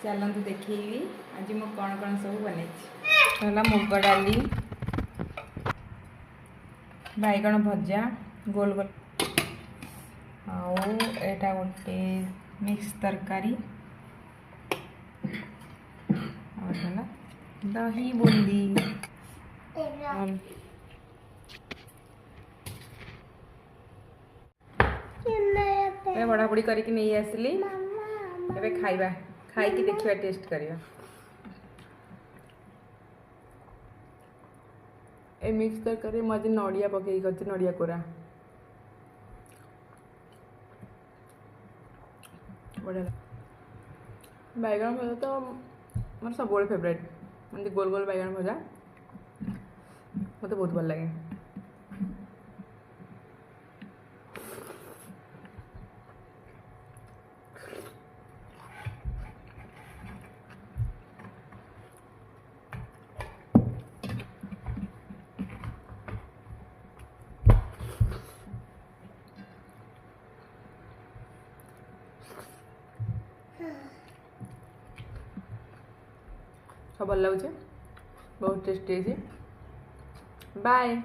चलतु देखी आज मु कौन कौन सब बन मुग डाली बैगण भजा गोल गोल आटा गोटे मिक्स तरकारी और दही बूंदी पढ़ापढ़ी करके नहीं आसली एवं खाइबा खाई देखा टेस्ट करिया ए मिक्स तरकारी मजे नड़िया पकई कर नड़िया कोरा बढ़िया बैगन भजा तो मोर सब फेवरेट मतलब गोल गोल बैगन भजा मत बहुत भल लगे सब भल लगे बहुत टेस्टी है बाय।